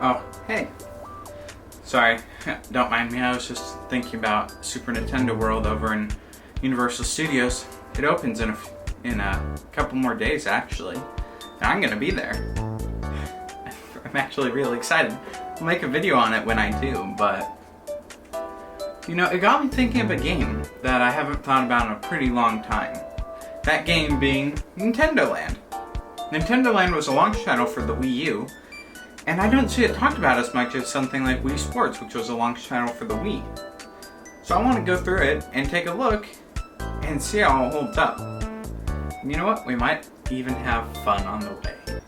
Oh, hey. Sorry, don't mind me. I was just thinking about Super Nintendo World over in Universal Studios. It opens in a couple more days, actually. And I'm gonna be there. I'm actually really excited. I'll make a video on it when I do, but you know, it got me thinking of a game that I haven't thought about in a pretty long time. That game being Nintendo Land. Nintendo Land was a launch title for the Wii U, and I don't see it talked about as much as something like Wii Sports, which was a launch title for the Wii. So I want to go through it and take a look and see how it holds up. And you know what? We might even have fun on the way.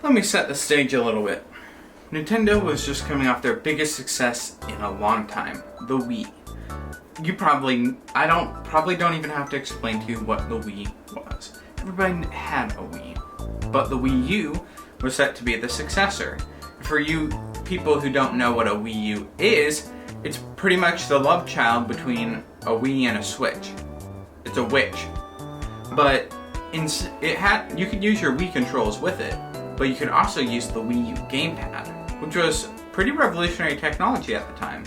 Let me set the stage a little bit. Nintendo was just coming off their biggest success in a long time, the Wii. You probably don't even have to explain to you what the Wii was. Everybody had a Wii. But the Wii U was set to be the successor. For you people who don't know what a Wii U is, it's pretty much the love child between a Wii and a Switch. It's a witch. But you could use your Wii controls with it, but you could also use the Wii U gamepad, which was pretty revolutionary technology at the time.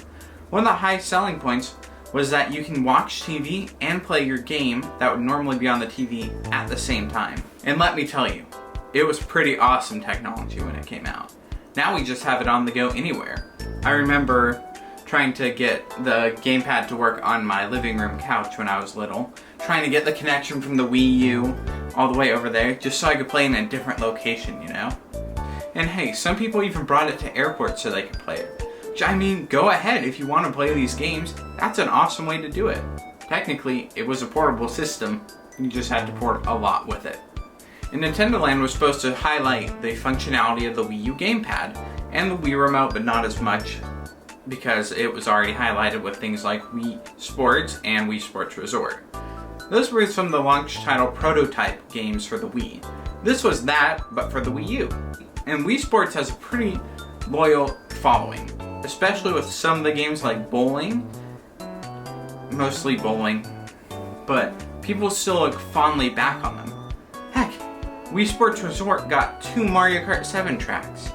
One of the high selling points was that you can watch TV and play your game that would normally be on the TV at the same time. And let me tell you, it was pretty awesome technology when it came out. Now we just have it on the go anywhere. I remember trying to get the gamepad to work on my living room couch when I was little, trying to get the connection from the Wii U all the way over there just so I could play in a different location, you know? And hey, some people even brought it to airports so they could play it. Which, I mean, go ahead if you want to play these games. That's an awesome way to do it. Technically, it was a portable system. You just had to port a lot with it. And Nintendo Land was supposed to highlight the functionality of the Wii U gamepad and the Wii Remote, but not as much because it was already highlighted with things like Wii Sports and Wii Sports Resort. Those were some of the launch title prototype games for the Wii. This was that, but for the Wii U. And Wii Sports has a pretty loyal following, especially with some of the games like bowling, mostly bowling, but people still look fondly back on them. Heck, Wii Sports Resort got 2 Mario Kart 7 tracks.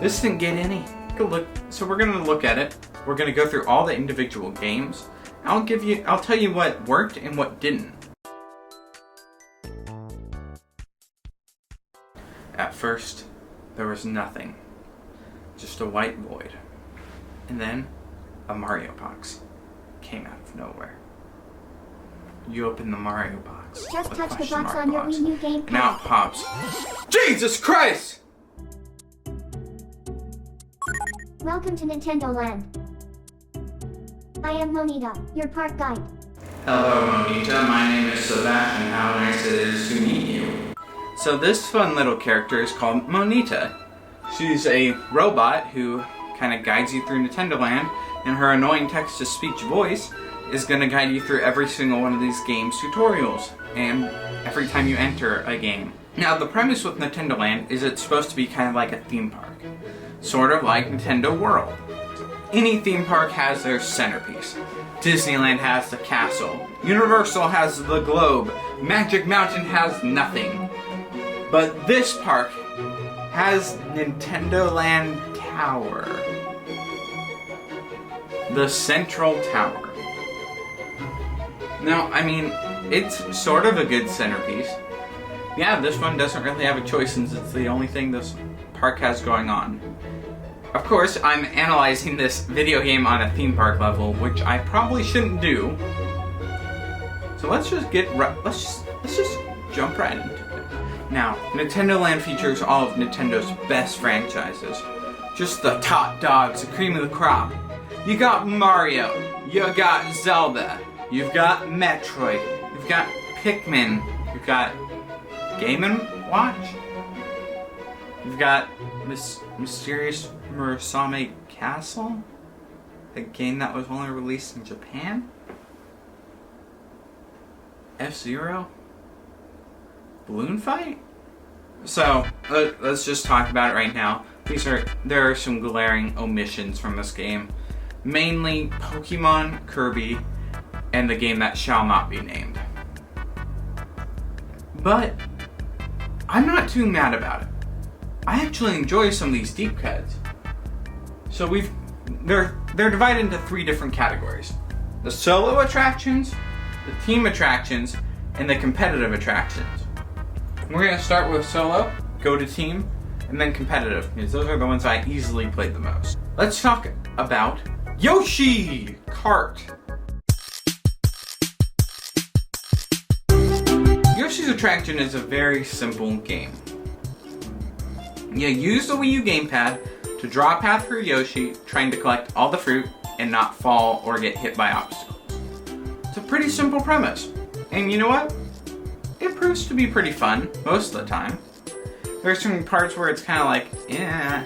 This didn't get any. So we're gonna look at it. We're gonna go through all the individual games. I'll tell you what worked and what didn't. At first, there was nothing. Just a white void. And then, a Mario box came out of nowhere. You open the Mario box. Just touch the box on your Wii U gamepad. And out pops. Jesus Christ! Welcome to Nintendo Land. I am Monita, your park guide. Hello, Monita. My name is Sebastian. How nice it is to meet you. So this fun little character is called Monita. She's a robot who kind of guides you through Nintendo Land, and her annoying text-to-speech voice is going to guide you through every single one of these games' tutorials, and every time you enter a game. Now, the premise with Nintendo Land is it's supposed to be kind of like a theme park. Sort of like Nintendo World. Any theme park has their centerpiece. Disneyland has the castle. Universal has the globe. Magic Mountain has nothing. But this park has Nintendo Land Tower. The Central Tower. Now, I mean, it's sort of a good centerpiece. Yeah, this one doesn't really have a choice since it's the only thing this park has going on. Of course, I'm analyzing this video game on a theme park level, which I probably shouldn't do. So let's just jump right into it. Now, Nintendo Land features all of Nintendo's best franchises. Just the top dogs, the cream of the crop. You got Mario, you got Zelda, you've got Metroid, you've got Pikmin, you've got Game & Watch, you've got Mysterious Murasame Castle, a game that was only released in Japan, FZero, Balloon Fight? So, let's just talk about it right now. There are some glaring omissions from this game. Mainly Pokemon, Kirby, and the game that shall not be named. But I'm not too mad about it. I actually enjoy some of these deep cuts. So they're divided into 3 different categories. The solo attractions, the team attractions, and the competitive attractions. We're going to start with solo, go to team, and then competitive, because those are the ones I easily played the most. Let's talk about Yoshis Cart. Yoshi's Attraction is a very simple game. You use the Wii U gamepad to draw a path for Yoshi, trying to collect all the fruit and not fall or get hit by obstacles. It's a pretty simple premise. And you know what? It proves to be pretty fun most of the time. There's some parts where it's kind of like, eh.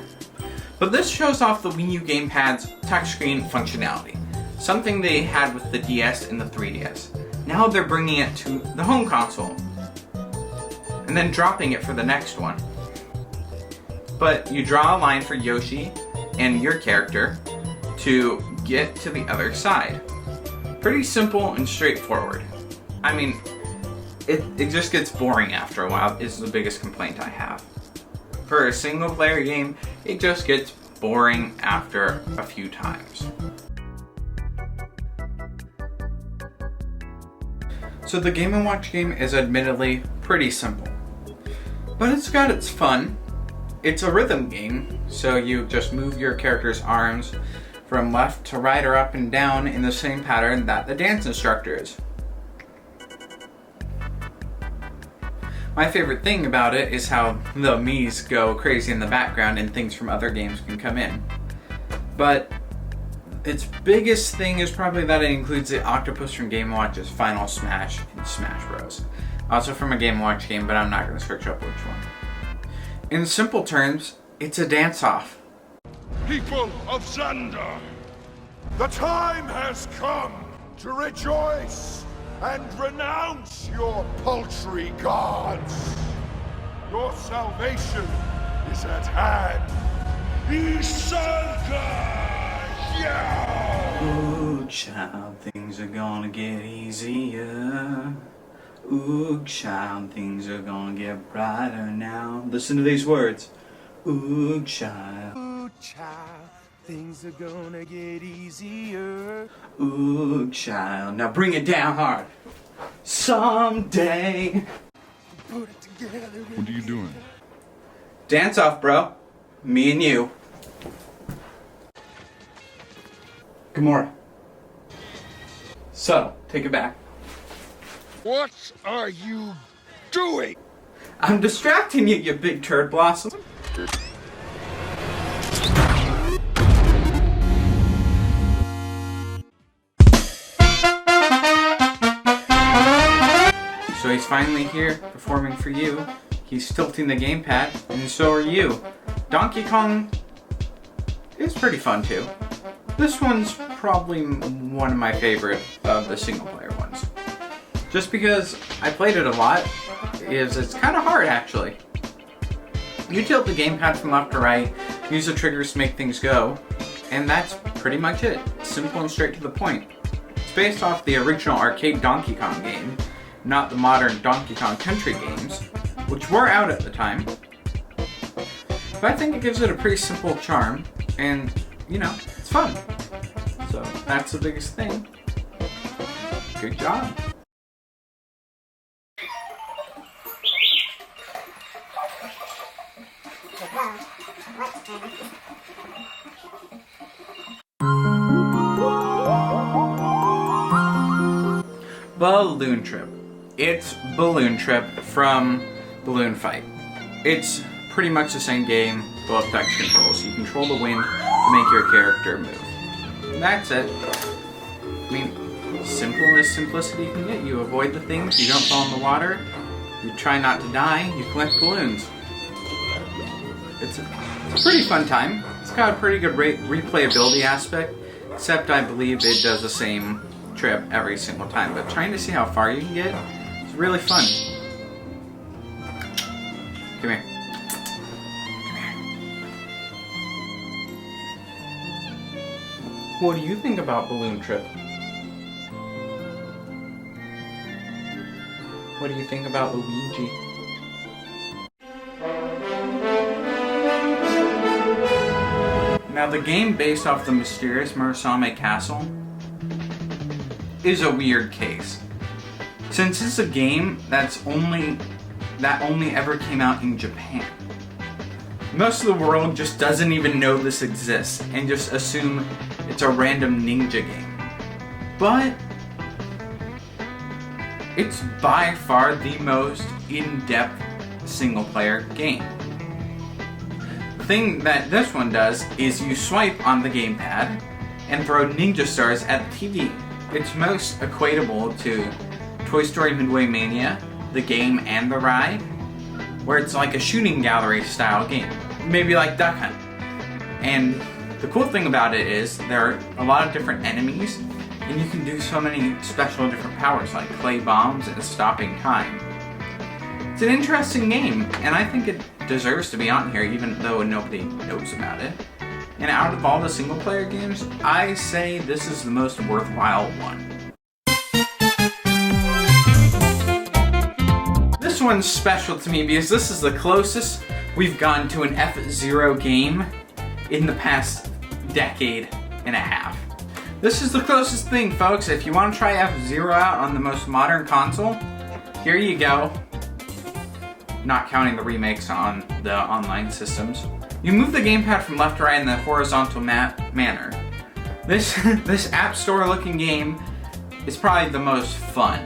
But this shows off the Wii U gamepad's touchscreen functionality. Something they had with the DS and the 3DS. Now they're bringing it to the home console. And then dropping it for the next one. But you draw a line for Yoshi and your character to get to the other side. Pretty simple and straightforward. I mean, it just gets boring after a while, is the biggest complaint I have. For a single player game, it just gets boring after a few times. So the Game & Watch game is admittedly pretty simple. But it's got its fun. It's a rhythm game, so you just move your character's arms from left to right or up and down in the same pattern that the dance instructor is. My favorite thing about it is how the Mii's go crazy in the background and things from other games can come in. But its biggest thing is probably that it includes the octopus from Game & Watch's Final Smash and Smash Bros. Also from a Game & Watch game, but I'm not going to search up which one. In simple terms, it's a dance-off. People of Zelda, the time has come to rejoice and renounce your paltry gods. Your salvation is at hand. Zelda! Yeah! Ooh, child, things are gonna get easier. Ooh, child, things are gonna get brighter now. Listen to these words. Ooh, child. Ooh, child, things are gonna get easier. Ooh, child. Now bring it down hard. Someday. Put it together. What are you doing? Dance off, bro. Me and you. Gamora. Subtle. Take it back. What are you doing? I'm distracting you, you big turd blossom. So he's finally here, performing for you. He's tilting the gamepad, and so are you. Donkey Kong is pretty fun too. This one's probably one of my favorite of the single player ones. Just because I played it a lot, it's kind of hard actually. You tilt the gamepad from left to right, use the triggers to make things go, and that's pretty much it. Simple and straight to the point. It's based off the original arcade Donkey Kong game, not the modern Donkey Kong Country games, which were out at the time. But I think it gives it a pretty simple charm, and you know, it's fun. So that's the biggest thing. Good job. Balloon Trip. It's Balloon Trip from Balloon Fight. It's pretty much the same game, both touch controls. You control the wind to make your character move. And that's it. I mean, simple as simplicity can get. You avoid the things, you don't fall in the water, you try not to die, you collect balloons. It's a pretty fun time. It's got a pretty good replayability aspect, except I believe it does the same trip every single time. But trying to see how far you can get is really fun. Come here. Come here. What do you think about Balloon Trip? What do you think about Luigi? Now, the game based off the mysterious Murasame Castle is a weird case. Since it's a game that only ever came out in Japan. Most of the world just doesn't even know this exists and just assume it's a random ninja game. But it's by far the most in-depth single-player game. The thing that this one does is you swipe on the gamepad and throw ninja stars at the TV. It's most equatable to Toy Story Midway Mania, the game and the ride, where it's like a shooting gallery style game. Maybe like Duck Hunt. And the cool thing about it is there are a lot of different enemies, and you can do so many special different powers like clay bombs and stopping time. It's an interesting game, and I think it deserves to be on here even though nobody knows about it. And out of all the single player games, I say this is the most worthwhile one. This one's special to me because this is the closest we've gotten to an FZero game in the past decade and a half. This is the closest thing, folks. If you want to try FZero out on the most modern console, here you go. Not counting the remakes on the online systems. You move the gamepad from left to right in the horizontal manner. This App Store looking game is probably the most fun.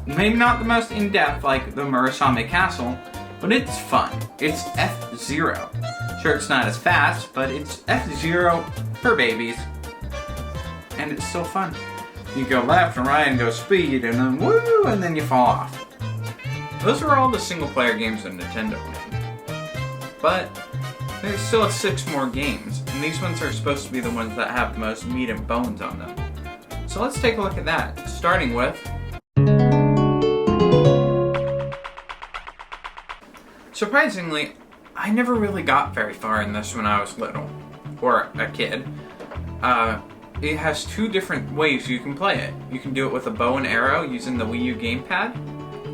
Maybe not the most in-depth like the Murasame Castle, but it's fun. It's FZero. Sure, it's not as fast, but it's FZero for babies. And it's still fun. You go left and right and go speed and then woo, and then you fall off. Those are all the single-player games that Nintendo made. But there's still 6 more games, and these ones are supposed to be the ones that have the most meat and bones on them. So let's take a look at that, starting with surprisingly, I never really got very far in this when I was little, or a kid. It has 2 different ways you can play it. You can do it with a bow and arrow using the Wii U gamepad,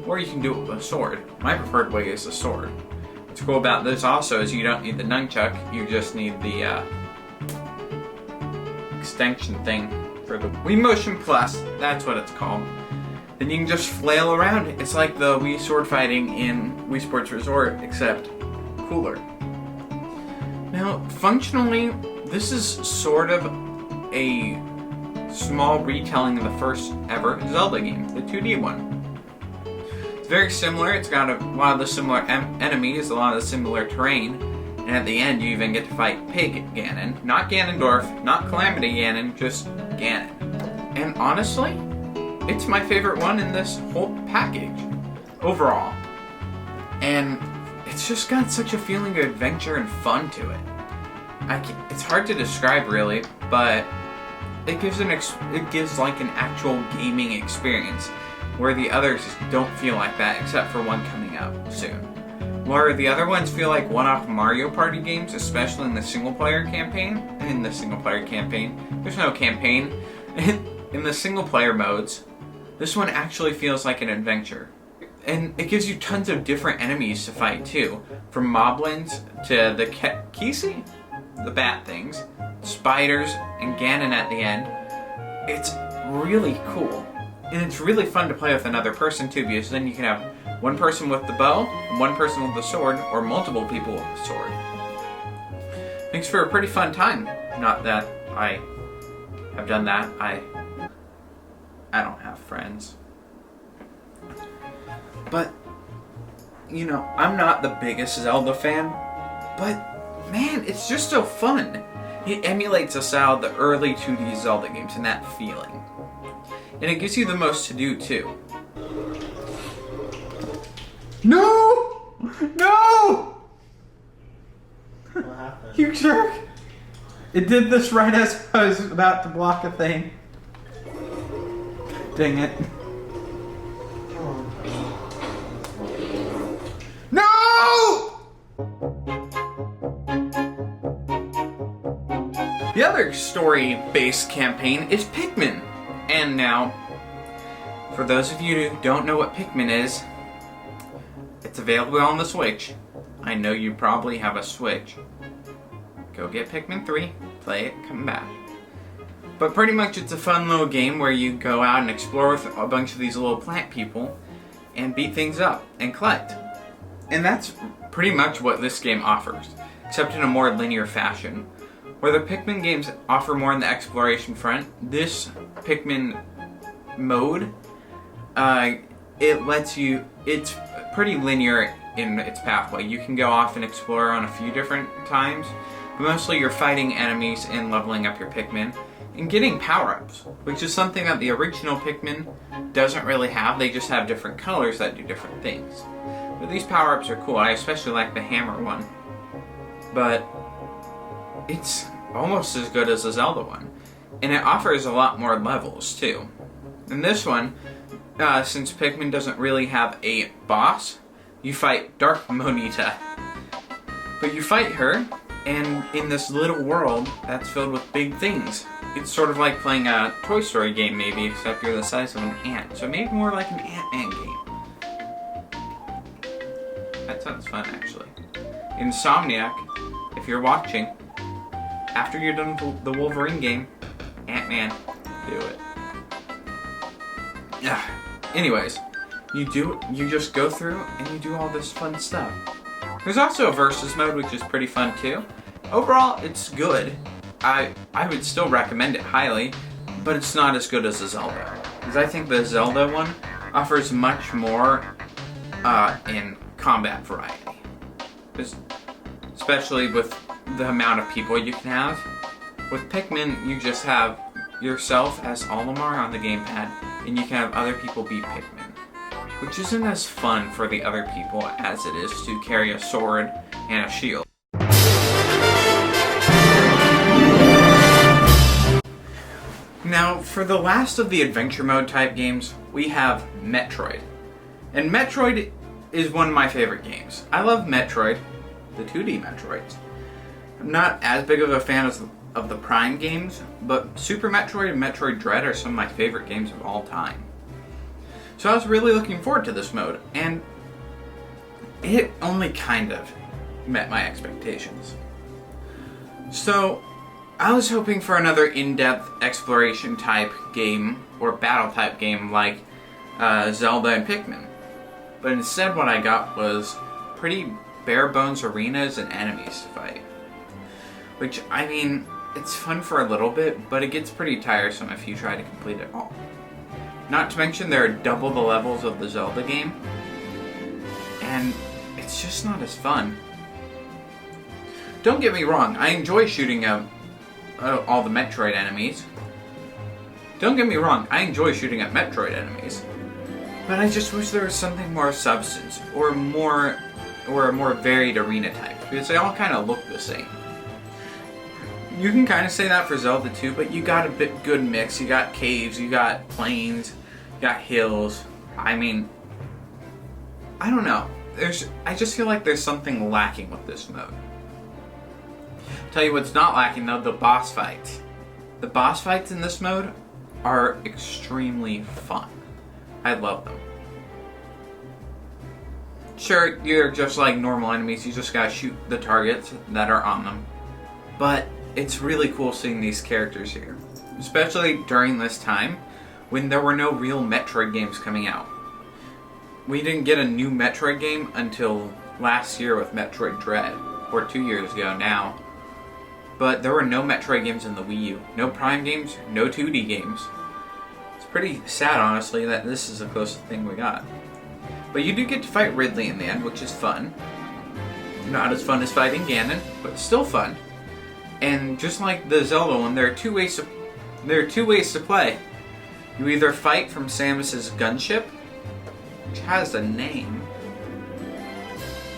or you can do it with a sword. My preferred way is the sword. What's cool about this also is you don't need the nunchuck, you just need the extension thing for the Wii Motion Plus, that's what it's called. Then you can just flail around. It's like the Wii sword fighting in Wii Sports Resort, except cooler. Now, functionally, this is sort of a small retelling of the first ever Zelda game, the 2D one. It's very similar. It's got a lot of the similar enemies, a lot of the similar terrain, and at the end you even get to fight Pig Ganon. Not Ganondorf, not Calamity Ganon, just Ganon. And honestly, it's my favorite one in this whole package, overall. And it's just got such a feeling of adventure and fun to it. It's hard to describe really, but it gives like an actual gaming experience, where the others don't feel like that, except for one coming out soon. Where the other ones feel like one-off Mario Party games, especially in the single-player campaign. There's no campaign. In the single-player modes, this one actually feels like an adventure. And it gives you tons of different enemies to fight too. From moblins to the Kisi, the bat things, spiders, and Ganon at the end. It's really cool. And it's really fun to play with another person too, because then you can have one person with the bow, and one person with the sword, or multiple people with the sword. Makes for a pretty fun time. Not that I have done that. I don't have friends. But, you know, I'm not the biggest Zelda fan, but man, it's just so fun. It emulates the style of the early 2D Zelda games and that feeling. And it gives you the most to do too. No! No! What happened? You jerk! It did this right as I was about to block a thing. Dang it. No! The other story-based campaign is Pikmin. And now, for those of you who don't know what Pikmin is, it's available on the Switch. I know you probably have a Switch. Go get Pikmin 3. play it, come back. But pretty much it's a fun little game where you go out and explore with a bunch of these little plant people and beat things up and collect. And that's pretty much what this game offers, except in a more linear fashion. Where the Pikmin games offer more on the exploration front, this Pikmin mode, it's pretty linear in its pathway. You can go off and explore on a few different times, but mostly you're fighting enemies and leveling up your Pikmin and getting power-ups, which is something that the original Pikmin doesn't really have. They just have different colors that do different things. But these power-ups are cool. I especially like the hammer one. But it's almost as good as the Zelda one. And it offers a lot more levels, too. In this one, since Pikmin doesn't really have a boss, you fight Dark Monita. But you fight her, and in this little world that's filled with big things. It's sort of like playing a Toy Story game, maybe, except you're the size of an ant. So maybe more like an Ant-Man game. That sounds fun, actually. Insomniac, if you're watching, after you're done with the Wolverine game, Ant-Man, do it. Yeah. Anyways, you just go through and you do all this fun stuff. There's also a versus mode, which is pretty fun too. Overall, it's good. I would still recommend it highly, but it's not as good as the Zelda. Because I think the Zelda one offers much more in combat variety. Especially with the amount of people you can have. With Pikmin, you just have yourself as Olimar on the gamepad, and you can have other people be Pikmin. Which isn't as fun for the other people as it is to carry a sword and a shield. Now, for the last of the adventure mode type games, we have Metroid. And Metroid is one of my favorite games. I love Metroid, the 2D Metroids. I'm not as big of a fan of the Prime games, but Super Metroid and Metroid Dread are some of my favorite games of all time. So I was really looking forward to this mode, and it only kind of met my expectations. So I was hoping for another in-depth exploration type game, or battle type game like Zelda and Pikmin. But instead what I got was pretty bare bones arenas and enemies to fight. Which, I mean, it's fun for a little bit, but it gets pretty tiresome if you try to complete it all. Not to mention there are double the levels of the Zelda game, and it's just not as fun. Don't get me wrong, I enjoy shooting all the Metroid enemies. Don't get me wrong, I enjoy shooting at Metroid enemies, but I just wish there was something more substance, or a more varied arena type, because they all kind of look the same. You can kind of say that for Zelda too, but you got a good mix. You got caves, you got plains, you got hills. I mean, I don't know. I just feel like there's something lacking with this mode. Tell you what's not lacking though, the boss fights. The boss fights in this mode are extremely fun. I love them. Sure, you're just like normal enemies, you just gotta shoot the targets that are on them. But it's really cool seeing these characters here. Especially during this time when there were no real Metroid games coming out. We didn't get a new Metroid game until last year with Metroid Dread, or 2 years ago now. But there were no Metroid games in the Wii U. No Prime games, no 2D games. It's pretty sad, honestly, that this is the closest thing we got. But you do get to fight Ridley in the end, which is fun. Not as fun as fighting Ganon, but still fun. And just like the Zelda one, there are two ways to play. You either fight from Samus's gunship, which has a name.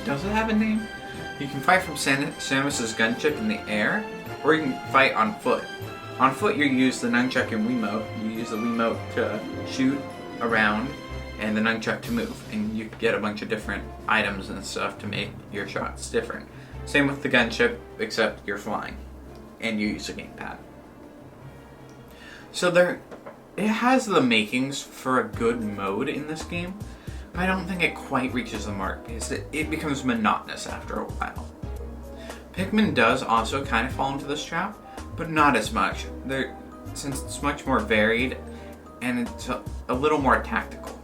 Does it have a name? You can fight from Samus's gunship in the air, or you can fight on foot. On foot, you use the nunchuck and Wiimote. You use the Wiimote to shoot around, and the nunchuck to move, and you get a bunch of different items and stuff to make your shots different. Same with the gunship, except you're flying, and you use a gamepad. So it has the makings for a good mode in this game, but I don't think it quite reaches the mark because it becomes monotonous after a while. Pikmin does also kind of fall into this trap, but not as much. Since it's much more varied and it's a little more tactical.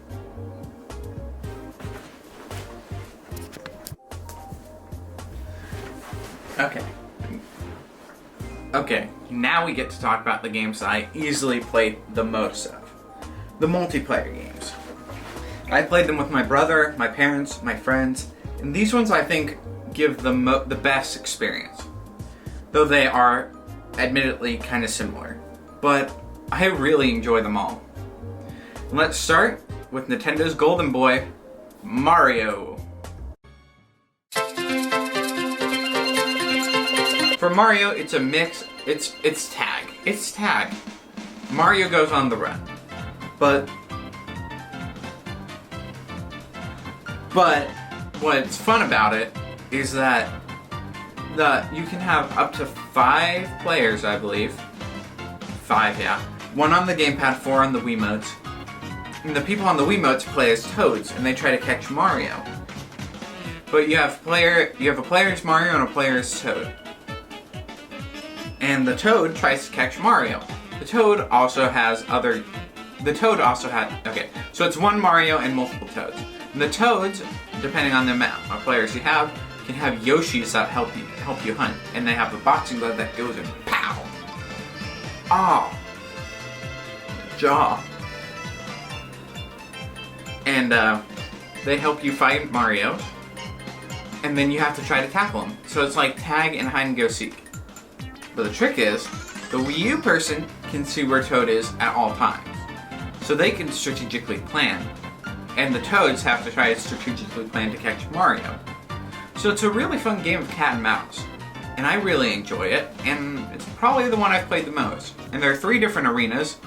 Okay, now we get to talk about the games that I easily played the most of. The multiplayer games. I played them with my brother, my parents, my friends, and these ones I think give the best experience. Though they are admittedly kind of similar. But I really enjoy them all. Let's start with Nintendo's golden boy, Mario. For Mario, it's a mix. It's tag. It's tag. Mario goes on the run. But what's fun about it is that you can have up to 5 players, I believe. 5, yeah. 1 on the gamepad, 4 on the Wiimotes. And the people on the Wiimotes play as Toads, and they try to catch Mario. But you have a player as Mario and a player as Toad. And the Toad tries to catch Mario. The Toad also has okay, so it's 1 Mario and multiple Toads. And the Toads, depending on the amount of players you have, can have Yoshis that help you hunt. And they have a boxing glove that goes in pow! Oh! Jaw. And they help you fight Mario. And then you have to try to tackle him. So it's like tag and hide and go seek. But the trick is, the Wii U person can see where Toad is at all times. So they can strategically plan. And the Toads have to try to strategically plan to catch Mario. So it's a really fun game of cat and mouse. And I really enjoy it, and it's probably the one I've played the most. And there are 3 different arenas.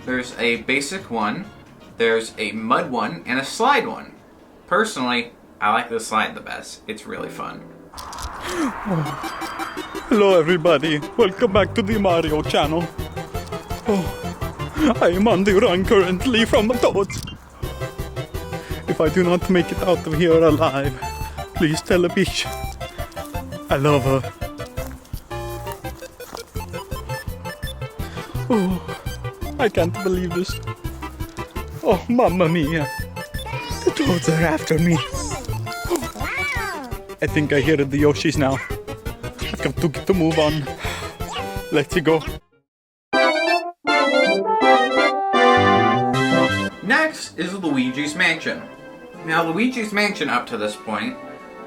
There's a basic one, there's a mud one, and a slide one. Personally, I like the slide the best. It's really fun. Hello everybody, welcome back to the Mario channel. I am on the run currently from the Toads. If I do not make it out of here alive, please tell a bitch. I love her. I can't believe this. Oh, mamma mia. The Toads are after me. I think I hear the Yoshis now. I've got to get to move on. Let's go. Next is Luigi's Mansion. Now, Luigi's Mansion up to this point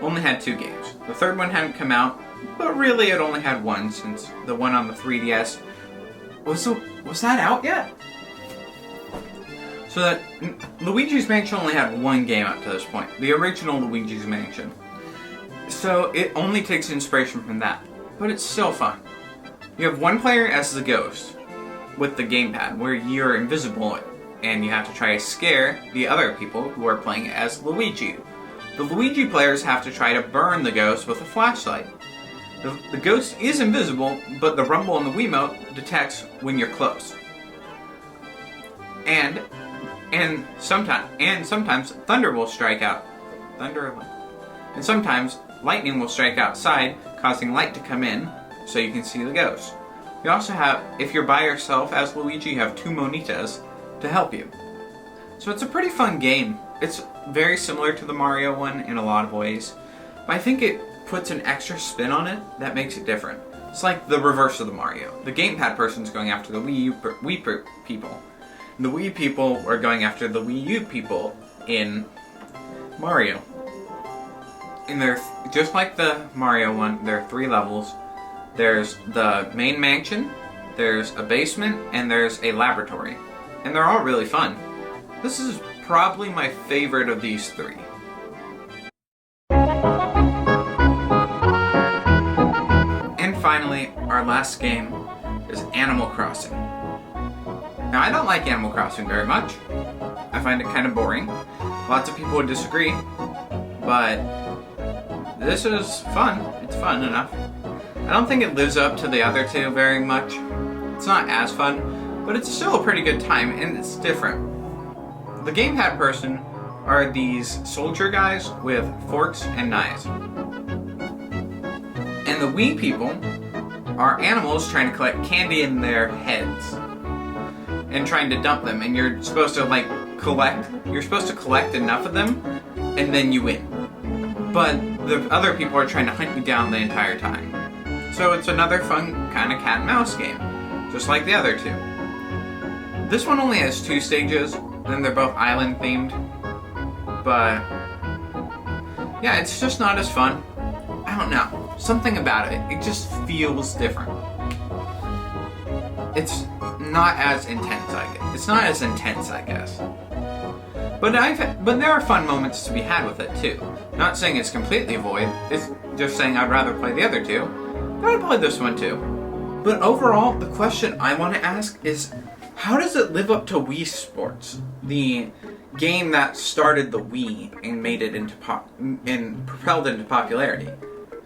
only had 2 games. The third one hadn't come out, but really it only had 1 since the one on the 3DS was that out yet? So that Luigi's Mansion only had 1 game up to this point, the original Luigi's Mansion. So it only takes inspiration from that, but it's still fun. You have 1 player as the ghost with the gamepad, where you're invisible and you have to try to scare the other people who are playing as Luigi. The Luigi players have to try to burn the ghost with a flashlight. The ghost is invisible, but the rumble on the Wiimote detects when you're close. And sometimes thunder will strike out. And sometimes lightning will strike outside, causing light to come in, so you can see the ghost. You also have, if you're by yourself as Luigi, you have 2 Monitas to help you. So it's a pretty fun game. It's very similar to the Mario one in a lot of ways, but I think it puts an extra spin on it that makes it different. It's like the reverse of the Mario. The gamepad person's going after the Wii people. And the Wii people are going after the Wii U people in Mario. And they're just like the Mario one, there are 3 levels. There's the main mansion, there's a basement, and there's a laboratory. And they're all really fun. This is probably my favorite of these 3. And finally, our last game is Animal Crossing. Now, I don't like Animal Crossing very much. I find it kind of boring. Lots of people would disagree, but this is fun. It's fun enough. I don't think it lives up to the other 2 very much. It's not as fun, but it's still a pretty good time, and it's different. The gamepad person are these soldier guys with forks and knives. And the Wii people are animals trying to collect candy in their heads and trying to dump them, and you're supposed to like collect enough of them and then you win. But the other people are trying to hunt you down the entire time. So it's another fun kind of cat and mouse game, just like the other two. This one only has 2 stages, and they're both island themed. But yeah, it's just not as fun. I don't know. Something about it. It just feels different. It's not as intense, I guess. It's not as intense, I guess. But there are fun moments to be had with it too. Not saying it's completely void. It's just saying I'd rather play the other two. But I'd play this one too. But overall, the question I want to ask is, how does it live up to Wii Sports, the game that started the Wii and made it into and propelled into popularity?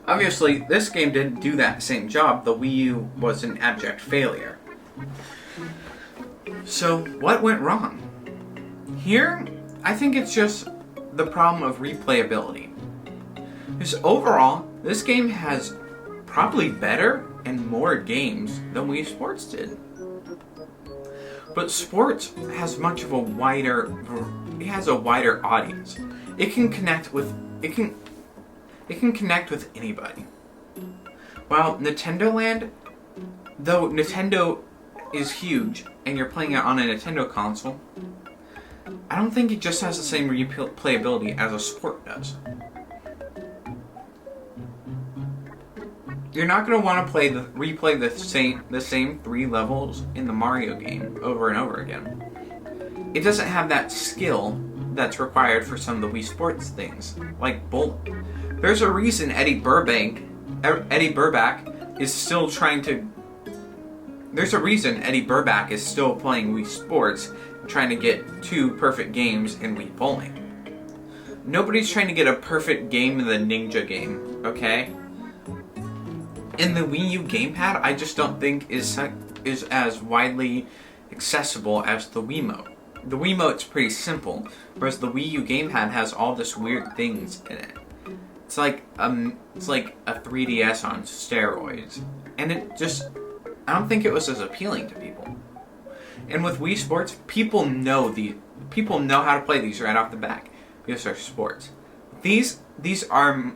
Obviously, this game didn't do that same job. The Wii U was an abject failure. So, what went wrong? Here, I think it's just the problem of replayability. Because overall, this game has probably better and more games than Wii Sports did. But Sports has much of a wider audience. It can connect with anybody. While Nintendo Land, though Nintendo is huge and you're playing it on a Nintendo console, I don't think it just has the same replayability as a Sport does. You're not going to want to replay the same 3 levels in the Mario game over and over again. It doesn't have that skill that's required for some of the Wii Sports things, like bowling. There's a reason Eddie Burback is still trying to. There's a reason Eddie Burback is still playing Wii Sports, trying to get 2 perfect games in Wii Bowling. Nobody's trying to get a perfect game in the Ninja game, okay? And the Wii U gamepad, I just don't think is as widely accessible as the Wiimote. The Wiimote's pretty simple, whereas the Wii U gamepad has all this weird things in it. It's like a 3DS on steroids, and I don't think it was as appealing to people. And with Wii Sports, people know how to play these right off the bat because they're sports. These are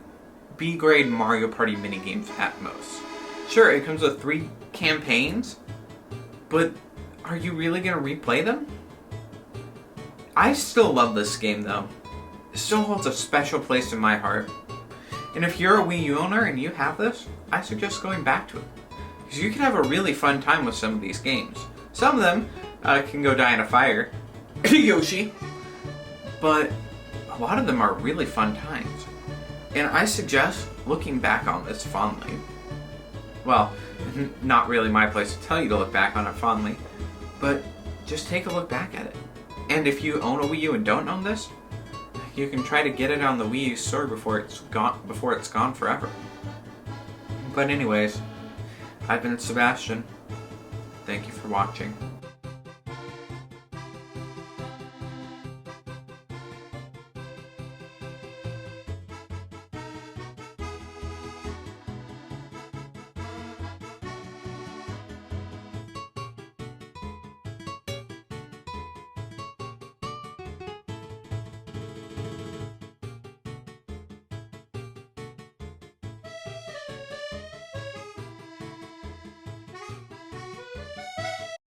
B-grade Mario Party minigames at most. Sure, it comes with 3 campaigns, but are you really going to replay them? I still love this game though. It still holds a special place in my heart. And if you're a Wii U owner and you have this, I suggest going back to it. Because you can have a really fun time with some of these games. Some of them can go die in a fire, Yoshi, but a lot of them are really fun times. And I suggest looking back on this fondly. Well, not really my place to tell you to look back on it fondly, but just take a look back at it. And if you own a Wii U and don't own this, you can try to get it on the Wii U store before it's gone forever. But anyways, I've been Sebastian. Thank you for watching.